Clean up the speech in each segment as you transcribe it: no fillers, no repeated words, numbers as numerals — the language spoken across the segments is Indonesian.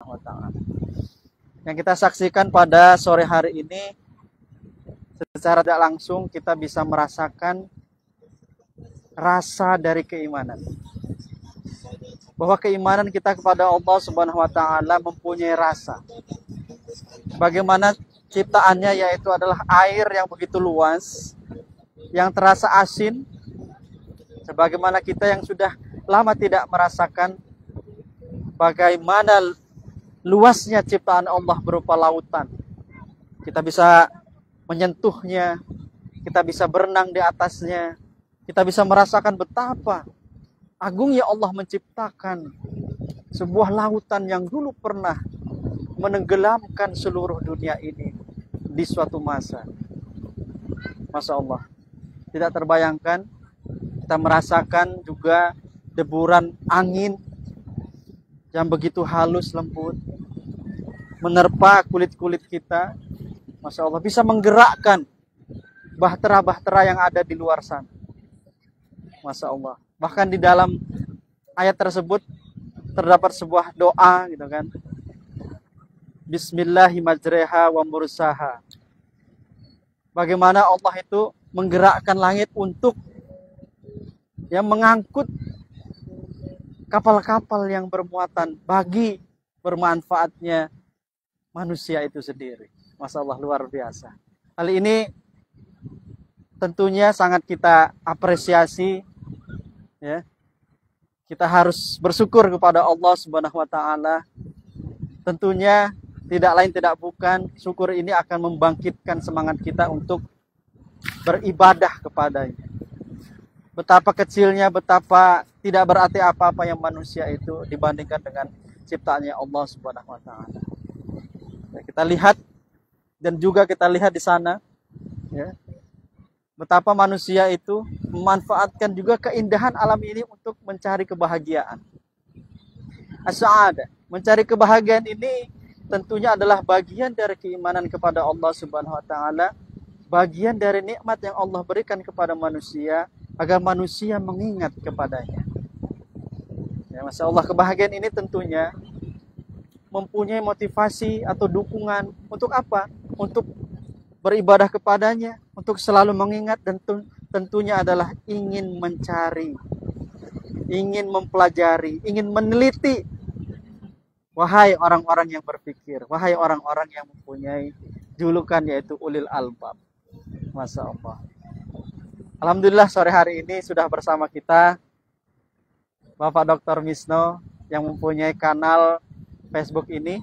wa ta'ala. Yang kita saksikan pada sore hari ini, secara tidak langsung kita bisa merasakan rasa dari keimanan. Bahwa keimanan kita kepada Allah Subhanahu wa ta'ala mempunyai rasa. Bagaimana ciptaannya, yaitu adalah air yang begitu luas, yang terasa asin. Sebagaimana kita yang sudah lama tidak merasakan bagaimana luasnya ciptaan Allah berupa lautan. Kita bisa menyentuhnya, kita bisa berenang di atasnya, kita bisa merasakan betapa agungnya Allah menciptakan sebuah lautan yang dulu pernah menenggelamkan seluruh dunia ini di suatu masa. Masya Allah, tidak terbayangkan. Kita merasakan juga deburan angin yang begitu halus lembut menerpa kulit-kulit kita. Masya Allah, bisa menggerakkan bahtera-bahtera yang ada di luar sana. Masya Allah. Bahkan di dalam ayat tersebut terdapat sebuah doa gitu kan. Bismillahirrahmanirrahim wa mursaha. Bagaimana Allah itu menggerakkan langit untuk yang mengangkut kapal-kapal yang bermuatan bagi bermanfaatnya manusia itu sendiri. Masya Allah, luar biasa. Hal ini tentunya sangat kita apresiasi. Ya, kita harus bersyukur kepada Allah Subhanahu wa ta'ala. Tentunya tidak lain tidak bukan, syukur ini akan membangkitkan semangat kita untuk beribadah kepadanya. Betapa kecilnya, betapa tidak berarti apa-apa yang manusia itu dibandingkan dengan ciptaannya Allah Subhanahu wa ta'ala. Ya, kita lihat dan juga kita lihat di sana, ya, betapa manusia itu memanfaatkan juga keindahan alam ini untuk mencari kebahagiaan. As-sa'adah, mencari kebahagiaan ini tentunya adalah bagian dari keimanan kepada Allah Subhanahu wa ta'ala, bagian dari nikmat yang Allah berikan kepada manusia agar manusia mengingat kepadanya. Ya, Masya Allah, kebahagiaan ini tentunya mempunyai motivasi atau dukungan untuk apa? Untuk beribadah kepadanya, untuk selalu mengingat, dan tentunya adalah ingin mencari, ingin mempelajari, ingin meneliti. Wahai orang-orang yang berpikir, wahai orang-orang yang mempunyai julukan yaitu ulil albab. Masya Allah. Alhamdulillah sore hari ini sudah bersama kita Bapak Dr. Misno yang mempunyai kanal Facebook ini.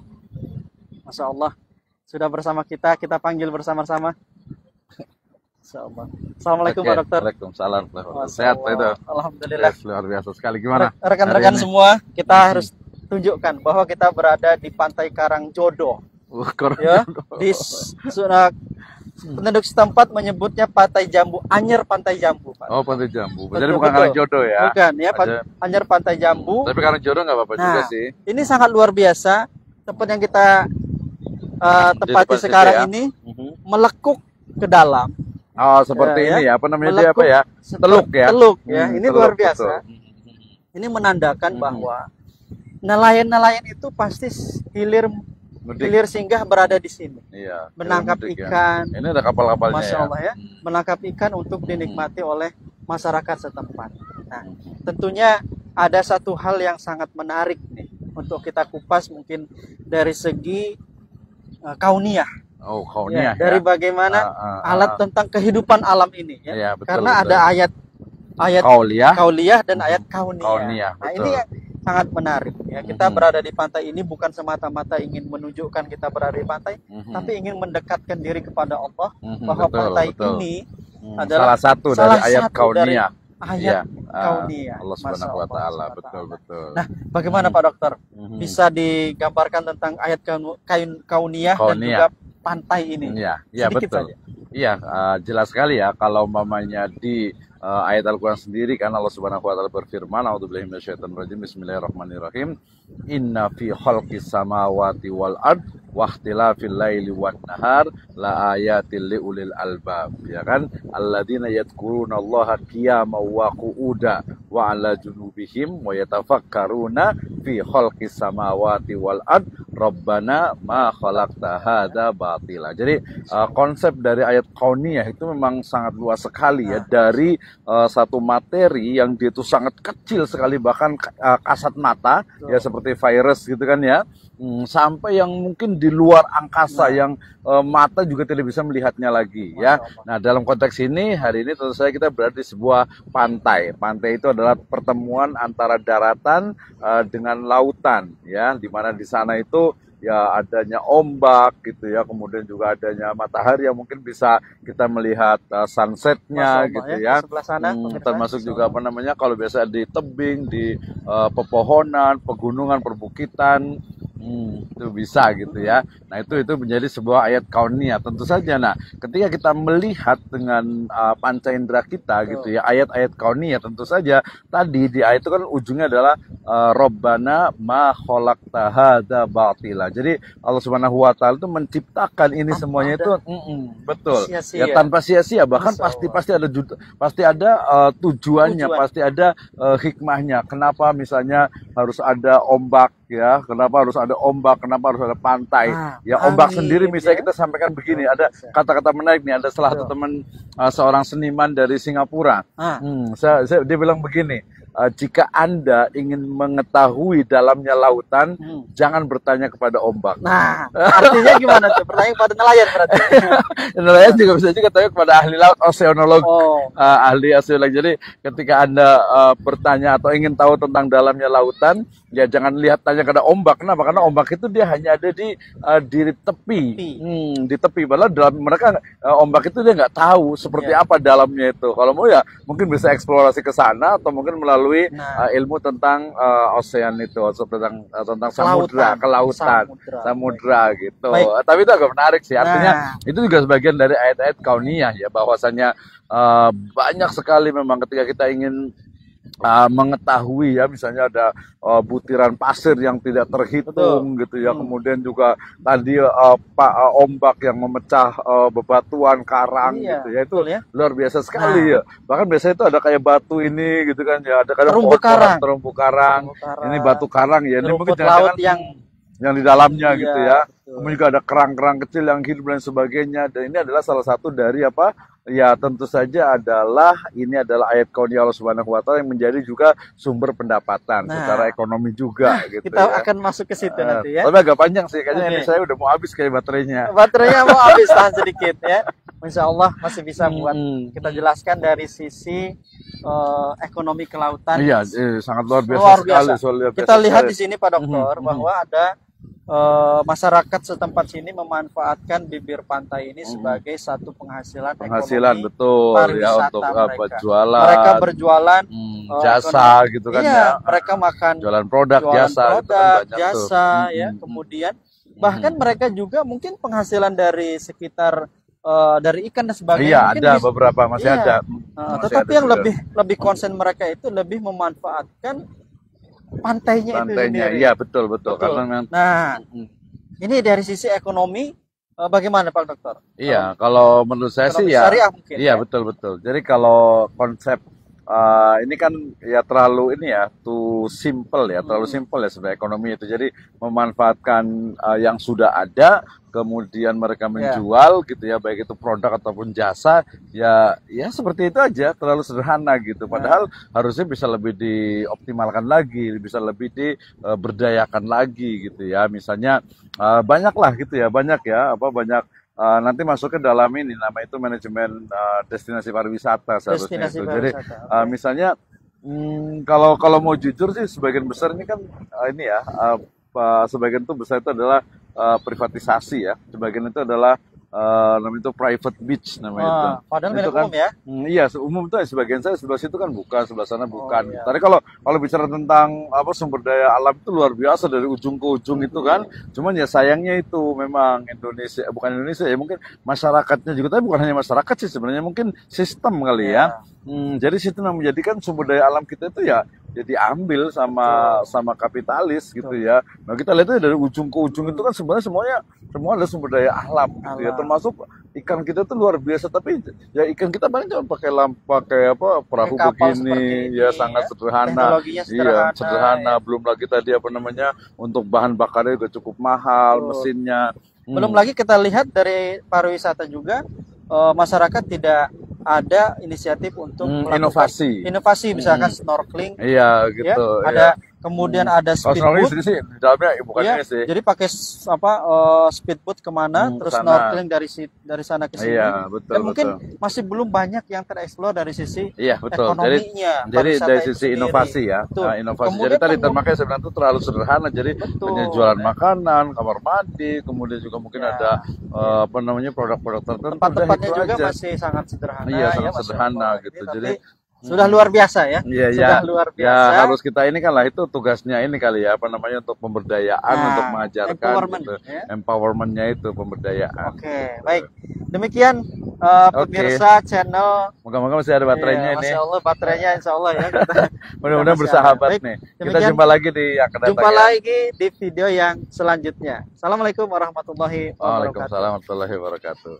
Masya Allah, sudah bersama kita panggil bersama-sama. Assalamualaikum Pak Dokter. Waalaikumsalam. Sehat Pak itu. Alhamdulillah. Yes, luar biasa sekali. Gimana? Rekan-rekan semua, kita harus tunjukkan bahwa kita berada di Pantai Karangjodo. Ya, di penduduk setempat menyebutnya Pantai Jambu, Anyer Pantai Jambu, Pak. Oh, Pantai Jambu. Betul, jadi bukan Karangjodo ya? Bukan ya, Anyer Pantai Jambu. Tapi Karangjodo nggak apa-apa juga sih. Ini sangat luar biasa. Tempat yang kita tempati sekarang ini melekuk ke dalam. Oh, seperti ini ya. Apa namanya dia apa ya? Teluk ya. Teluk ya. Ini teluk, luar biasa. Betul. Ini menandakan bahwa nelayan-nelayan itu pasti hilir singgah berada di sini. Iya. Menangkap ikan. Ini ada kapal-kapalnya. Masya Allah ya. Menangkap ikan untuk dinikmati oleh masyarakat setempat. Nah, tentunya ada satu hal yang sangat menarik nih untuk kita kupas mungkin dari segi kauniyah. Oh, kauniyah. Ya, dari bagaimana alat tentang kehidupan alam ini ya. Ya, betul, karena betul. ada ayat kauliyah dan ayat kauniyah. Nah, ini yang sangat menarik ya. Kita berada di pantai ini bukan semata-mata ingin menunjukkan kita berada di pantai, tapi ingin mendekatkan diri kepada Allah bahwa pantai ini adalah salah satu dari ayat kauniyah. Ayat kauniyah. Allah Subhanahu wa taala. Betul. Nah, bagaimana Pak Dokter? Bisa digambarkan tentang ayat kauniyah dan juga pantai ini? Iya, betul. Iya, jelas sekali ya kalau mamanya di ayat Al-Quran sendiri, kan Allah Subhanahu wa taala berfirman, a'udzubillahi minasyaitonirrajim, bismillahirrahmanirrahim, inna fi khalqis samawati wal ard wa ikhtilafil laili wan nahar la ayatil liulil albab, ya kan, alladzina yadhkurunallaha qiyaman wa qu'uda wa wa ala junubihim wa yatafakkaruna fi khalqis samawati wal ard rabbana ma khalaqta hadza batila. Jadi konsep dari ayat kauniyah itu memang sangat luas sekali ya, dari satu materi yang dia itu sangat kecil sekali, bahkan kasat mata ya, seperti virus gitu kan ya, sampai yang mungkin di luar angkasa yang mata juga tidak bisa melihatnya lagi ya. Nah, dalam konteks ini hari ini tentu saja kita berada di sebuah pantai. Pantai itu adalah pertemuan antara daratan dengan lautan ya, di mana di sana itu ya adanya ombak gitu ya, kemudian juga adanya matahari yang mungkin bisa kita melihat sunsetnya gitu ya. Sana, termasuk juga apa namanya, kalau biasa di tebing, di pepohonan, pegunungan, perbukitan, itu bisa gitu ya. Nah, itu menjadi sebuah ayat kauniyah tentu saja. Nah, ketika kita melihat dengan panca indera kita gitu ya, ayat-ayat kauniyah tentu saja tadi di ayat itu kan ujungnya adalah Rabbana ma khalaqta hadza batila. Jadi Allah Subhanahu wa taala itu menciptakan ini semuanya itu betul. Ya tanpa sia-sia, bahkan pasti ada tujuannya, pasti ada hikmahnya. Kenapa misalnya harus ada ombak ya, kenapa harus ada ombak, kenapa harus ada pantai ya. Ombak sendiri misalnya kita sampaikan begini, ada kata-kata menarik nih, ada salah satu teman seorang seniman dari Singapura, dia bilang begini, jika Anda ingin mengetahui dalamnya lautan, jangan bertanya kepada ombak. Nah, artinya gimana tuh? Bertanya kepada nelayan berarti. Nelayan juga bisa juga tanya kepada ahli laut, oceanolog, ahli oceanolog. Jadi ketika Anda bertanya atau ingin tahu tentang dalamnya lautan, ya jangan lihat tanya kepada ombak. Kenapa? Karena ombak itu dia hanya ada di tepi. Di tepi. Padahal dalam mereka ombak itu dia nggak tahu seperti apa dalamnya itu. Kalau mau ya mungkin bisa eksplorasi ke sana, atau mungkin melalui ilmu tentang ocean itu, tentang samudra, kelautan, samudra gitu. Tapi itu agak menarik sih. Artinya itu juga sebagian dari ayat-ayat kauniyah ya, bahwasanya banyak sekali memang ketika kita ingin mengetahui ya, misalnya ada butiran pasir yang tidak terhitung gitu ya, kemudian juga tadi ombak yang memecah bebatuan, karang gitu ya, itu luar biasa sekali ya. Bahkan biasanya itu ada kayak batu ini gitu kan ya, ada kayak terumbu karang, ini batu karang ya, ini mungkin laut yang di dalamnya gitu ya. Kemudian juga ada kerang-kerang kecil yang hidup dan sebagainya. Dan ini adalah salah satu dari apa? Ya tentu saja ini adalah ayat kauniyah Allah Subhanahu wa taala yang menjadi juga sumber pendapatan secara ekonomi juga gitu. Kita akan masuk ke situ nanti ya. Tapi agak panjang sih, kayaknya ini saya udah mau habis kayak baterainya. Baterainya mau habis, tahan sedikit ya. Insya Allah masih bisa buat kita jelaskan dari sisi ekonomi kelautan. Iya, sangat luar biasa sekali. Kita lihat di sini Pak Dokter bahwa ada masyarakat setempat sini memanfaatkan bibir pantai ini sebagai satu penghasilan ekonomi, betul ya, untuk jualan. Mereka berjualan jasa gitu kan ya. Mereka makan jualan produk, jasa ya. Kemudian bahkan mereka juga mungkin penghasilan dari sekitar dari ikan dan sebagainya. Iya, ada beberapa masih ada. Tetapi yang lebih konsen mereka itu lebih memanfaatkan pantainya itu sendiri. Iya, betul. Karena ini dari sisi ekonomi bagaimana Pak Dokter? Iya, kalau menurut saya sih ya. Syariah mungkin. Iya, betul. Jadi kalau konsep ini kan ya terlalu simple ya sebenarnya ekonomi itu. Jadi memanfaatkan yang sudah ada, kemudian mereka menjual gitu ya, baik itu produk ataupun jasa, ya seperti itu aja, terlalu sederhana gitu. Padahal harusnya bisa lebih dioptimalkan lagi, bisa lebih diberdayakan lagi gitu ya. Misalnya banyak nanti masuk ke dalam ini, nama itu manajemen destinasi pariwisata seharusnya itu. Jadi misalnya kalau mau jujur sih, sebagian besar ini kan sebagian itu besar itu adalah privatisasi ya, sebagian itu adalah namanya itu private beach namanya itu. Padahal itu kan, umum ya? Iya, umum itu sebagian saya sebelah situ kan bukan, sebelah sana bukan. Tapi kalau bicara tentang sumber daya alam itu luar biasa dari ujung ke ujung itu kan. Cuman ya sayangnya itu memang bukan Indonesia ya, mungkin masyarakatnya juga, tapi bukan hanya masyarakat sih sebenarnya, mungkin sistem kali ya. Jadi sistem yang menjadikan sumber daya alam kita itu ya diambil sama kapitalis gitu ya. Nah, kita lihat dari ujung ke ujung itu kan sebenarnya semua adalah sumber daya alam gitu ya, termasuk ikan kita tuh luar biasa, tapi ya ikan kita paling cuma pakai apa perahu kapal begini seperti ini, ya, sangat sederhana. Teknologinya Iya, sederhana. ya. Belum lagi tadi apa namanya, untuk bahan bakarnya juga cukup mahal, Betul. mesinnya. Belum lagi kita lihat dari pariwisata juga, masyarakat tidak ada inisiatif untuk melakukan inovasi misalkan snorkeling. Iya gitu. Ya, ada kemudian ada snorkeling speedboat. sih di dalamnya bukan Ya, ini sih. jadi pakai speedboat kemana, terus Sana. snorkeling dari sana ke sini. Iya, betul, Dan mungkin betul. masih belum banyak yang tereksplor dari sisi Iya, betul. ekonominya. Jadi dari itu sisi sendiri. inovasi ya. Betul. Nah, inovasi. Kemudian Jadi tadi kan makanya sebenarnya itu terlalu sederhana. Jadi Betul. hanya jualan makanan, kamar mandi, kemudian juga mungkin Ya. ada apa namanya, produk-produk tertentu. tempat-tempatnya Udah, itu juga aja. masih sangat sederhana. Iya, sangat Masya sederhana Allah. gitu. Tapi Jadi sudah luar biasa ya. Iya, Sudah ya. luar Ya, biasa. harus kita ini kan lah, itu tugasnya ini kali ya, apa namanya, untuk pemberdayaan, Nah, untuk mengajarkan empowerment, gitu. ya. Empowermentnya itu pemberdayaan. Oke, baik. Demikian pemirsa channel. Moga-moga masih ada baterainya Iya, ini. Masya Allah, baterainya Insya Allah ya. Mudah-mudahan masih bersahabat ada. Baik, nih. Kita demikian. jumpa lagi di yang akan datang. Jumpa ya. lagi di video yang selanjutnya. Assalamualaikum warahmatullahi wabarakatuh. Waalaikumsalam warahmatullahi wabarakatuh.